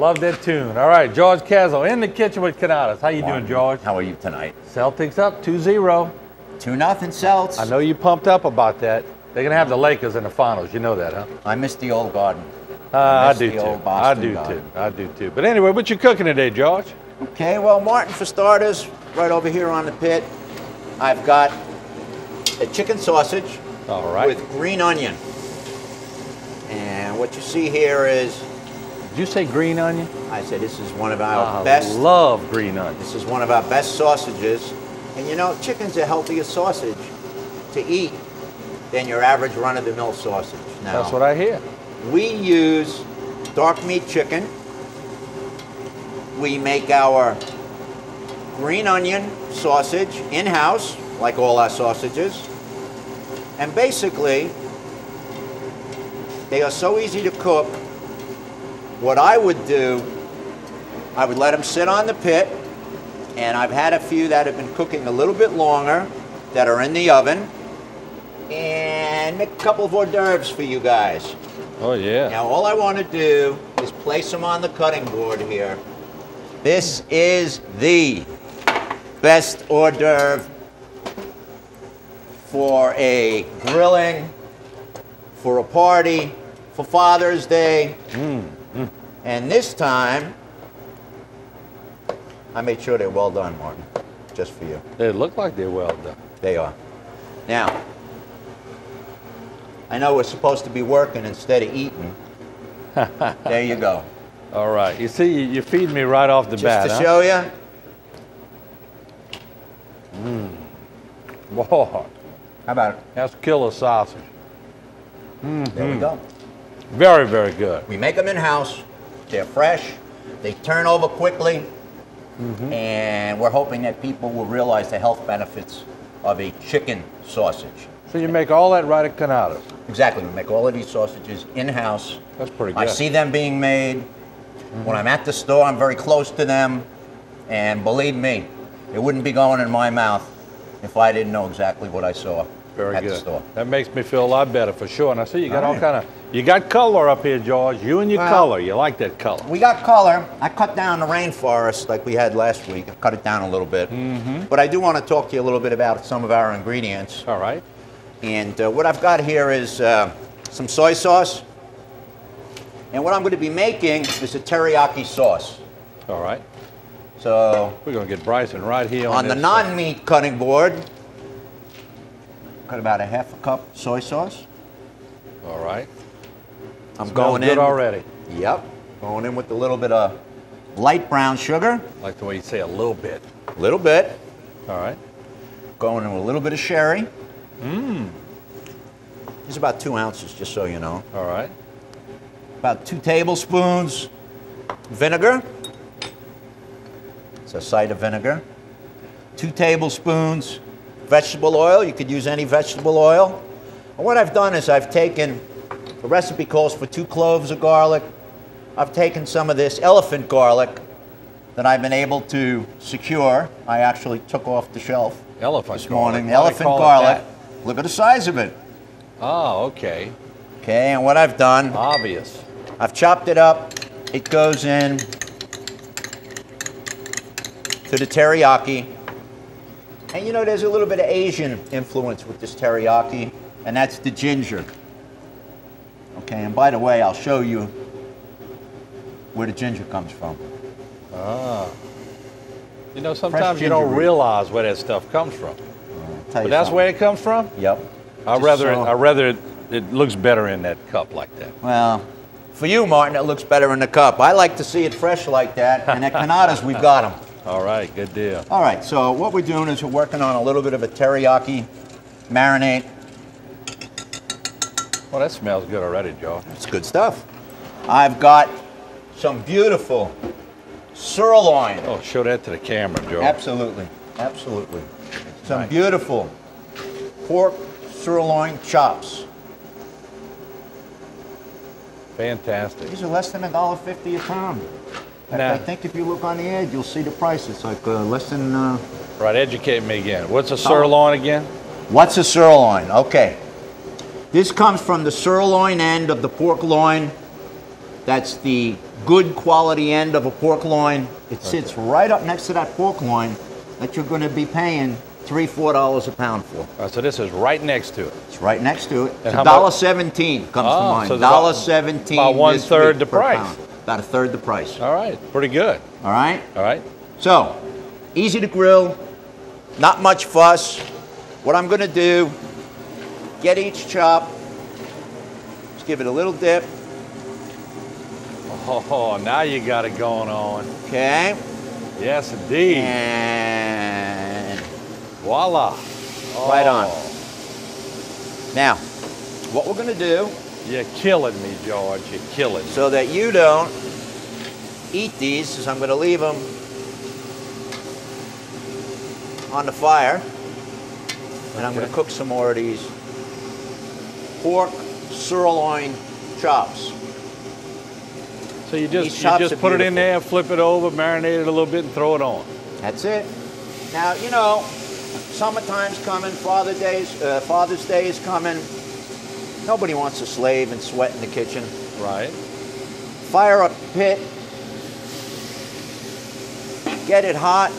Love that tune. All right, George Castle in the kitchen with Cannatas. How you doing, George? How are you tonight? Celtics up 2-0. 2-0 Celts. I know you pumped up about that. They're going to have the Lakers in the finals. You know that, huh? I miss the old garden. I do too. I do too. But anyway, what you cooking today, George? Okay, well, Martin, for starters, right over here on the pit, I've got a chicken sausage with green onion. And what you see here is... Did you say green onion? I said this is one of our best... I love green onion. This is one of our best sausages. And you know, chicken's a healthier sausage to eat than your average run-of-the-mill sausage. Now, that's what I hear. We use dark meat chicken. We make our green onion sausage in-house, like all our sausages. And basically, they are so easy to cook. What I would do, I would let them sit on the pit, and I've had a few that have been cooking a little bit longer that are in the oven, and make a couple of hors d'oeuvres for you guys. Oh, yeah. Now, all I want to do is place them on the cutting board here. This is the best hors d'oeuvre for a grilling, for a party, for Father's Day. And this time, I made sure they're well done, Martin, just for you. They look like they're well done. They are. Now, I know we're supposed to be working instead of eating. There you go. All right. You see, you feed me right off the bat, Just to show you. Boy. How about it? That's killer sausage. There we go. Very, very good. We make them in-house. They're fresh. They turn over quickly. And we're hoping that people will realize the health benefits of a chicken sausage. So you make all that right at Cannata's? Exactly. We make all of these sausages in-house. That's pretty good. I see them being made. When I'm at the store, I'm very close to them. And believe me, it wouldn't be going in my mouth if I didn't know exactly what I saw at the store. That makes me feel a lot better for sure. And I see you got all kind of, you got color up here, George. You and your color. You like that color. We got color. I cut down the rainforest like we had last week. I cut it down a little bit. But I do want to talk to you a little bit about some of our ingredients. All right. And what I've got here is some soy sauce. And what I'm going to be making is a teriyaki sauce. All right. So we're going to get Bryson right here on the non-meat cutting board. Cut about a half a cup soy sauce. All right. I'm going in. Good already. Yep. Going in with a little bit of light brown sugar. I like the way you say a little bit. A little bit. All right. Going in with a little bit of sherry. It's about 2 ounces, just so you know. All right. About 2 tablespoons vinegar. It's a cider vinegar. 2 tablespoons vegetable oil. You could use any vegetable oil. And what I've done is I've taken, the recipe calls for 2 cloves of garlic. I've taken some of this elephant garlic that I've been able to secure. I actually took off the shelf this morning. Elephant garlic. Look at the size of it. Oh, okay. Okay, and what I've done, obvious. I've chopped it up. It goes in to the teriyaki. And you know, there's a little bit of Asian influence with this teriyaki, and that's the ginger. Okay, and by the way, I'll show you where the ginger comes from. Ah. You know, sometimes you don't realize where that stuff comes from. But that's where it comes from? Yep. I'd rather it looks better in that cup like that. Well, for you, Martin, it looks better in the cup. I like to see it fresh like that, and at Cannata's, we've got them. All right, good deal. All right, so what we're doing is we're working on a little bit of a teriyaki marinade. Well, that smells good already, Joe. It's good stuff. I've got some beautiful sirloin. Oh, show that to the camera, Joe. Absolutely, absolutely. Some beautiful pork sirloin chops. Fantastic. These are less than $1.50 a pound. I think if you look on the edge, you'll see the price. It's like less than... Right, educate me again. What's a sirloin again? What's a sirloin? Okay. This comes from the sirloin end of the pork loin. That's the good quality end of a pork loin. It sits right up next to that pork loin that you're going to be paying $3-4 a pound for. All right, so this is right next to it. It's right next to it. And $1.17 comes to mind. So $1.17. about 1/3 the price. Pound. About 1/3 the price. All right, pretty good. All right? All right. So, easy to grill, not much fuss. What I'm going to do, get each chop, just give it a little dip. Oh, now you got it going on. Okay. Yes, indeed. And voila. Right on. Now, what we're going to do... You're killing me, George. You're killing me. So that you don't eat these, is I'm going to leave them on the fire. And I'm going to cook some more of these pork sirloin chops. So you just put it in there, flip it over, marinate it a little bit, and throw it on. That's it. Now, you know, summertime's coming, Father's Day is coming. Nobody wants to slave and sweat in the kitchen. Right. Fire up a pit. Get it hot.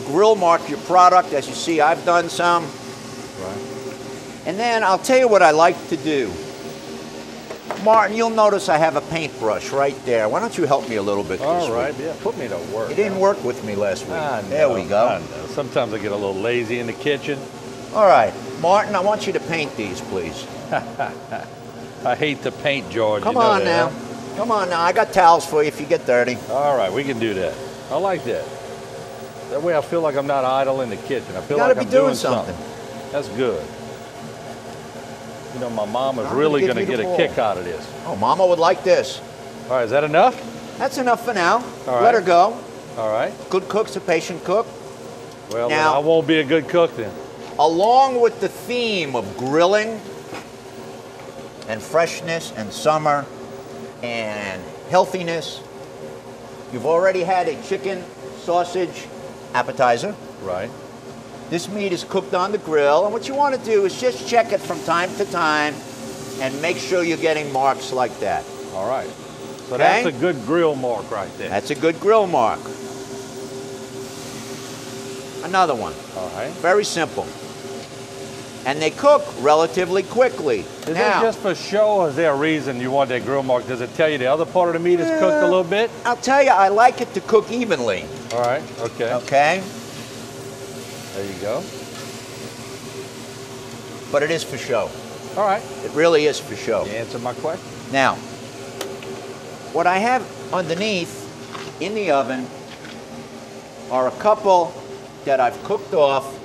Grill mark your product. As you see, I've done some. Right. And then I'll tell you what I like to do. Martin, you'll notice I have a paintbrush right there. Why don't you help me a little bit this All right, week? yeah, put me to work. You didn't work with me last week. I know, there we go. I know. Sometimes I get a little lazy in the kitchen. All right, Martin, I want you to paint these, please. I hate to paint, George. Come you know on that, now. Huh? Come on now. I got towels for you if you get dirty. All right, we can do that. I like that. That way I feel like I'm not idle in the kitchen. I feel like I'm doing something. That's good. You know, my mom is really going to get a kick out of this. Oh, Mama would like this. All right, is that enough? That's enough for now. All right. Let her go. All right. Good cook's a patient cook. Well, now, then I won't be a good cook then. Along with the theme of grilling and freshness and summer and healthiness, you've already had a chicken sausage appetizer. Right. This meat is cooked on the grill, and what you want to do is just check it from time to time and make sure you're getting marks like that. All right. So okay? That's a good grill mark right there. That's a good grill mark. Another one. All right. Very simple. And they cook relatively quickly. Is that just for show, or is there a reason you want that grill mark? Does it tell you the other part of the meat is cooked a little bit? I'll tell you, I like it to cook evenly. All right, okay. Okay? There you go. But it is for show. All right. It really is for show. You answered my question. Now, what I have underneath in the oven are a couple that I've cooked off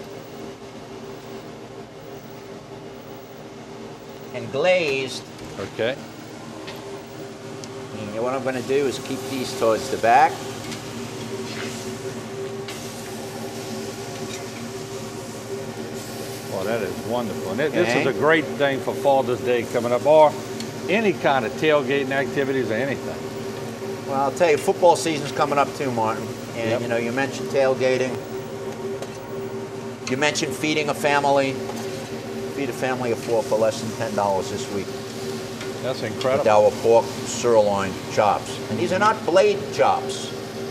and glazed. Okay. And what I'm going to do is keep these towards the back. Well, that is wonderful. And this is a great thing for Father's Day coming up, or any kind of tailgating activities or anything. Well, I'll tell you, football season's coming up too, Martin. And you know, you mentioned tailgating. You mentioned feeding a family. Feed a family of 4 for less than $10 this week. That's incredible. With our pork sirloin chops. And these are not blade chops.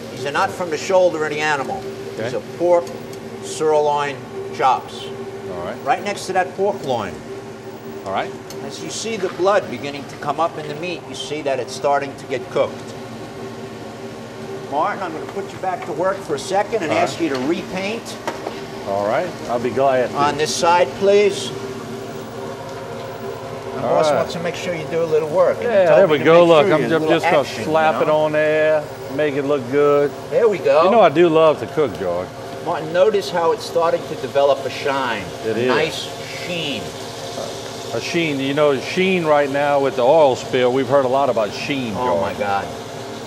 These are not from the shoulder of the animal. Okay. These are pork sirloin chops. All right. Right next to that pork loin. All right. As you see the blood beginning to come up in the meat, you see that it's starting to get cooked. Martin, I'm going to put you back to work for a second and ask you to repaint. All right. I'll be glad to. On this side, please. The boss wants to make sure you do a little work. Yeah, there we go. Look, I'm just going to slap it on there, make it look good. There we go. You know I do love to cook, George. Martin, notice how it's starting to develop a shine. It is. Nice sheen. A sheen. You know, sheen right now with the oil spill, we've heard a lot about sheen, George. Oh, my God.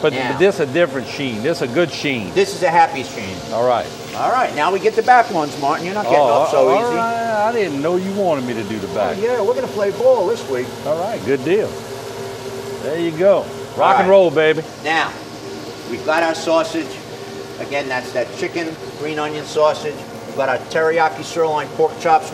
But this is a different sheen. This is a good sheen. This is a happy sheen. All right. All right, now we get the back ones, Martin. You're not getting off so easy. All right. I didn't know you wanted me to do the back. Oh, yeah, we're going to play ball this week. All right, good deal. There you go. Rock and roll, baby. Now, we've got our sausage. Again, that's that chicken green onion sausage. We've got our teriyaki sirloin pork chops.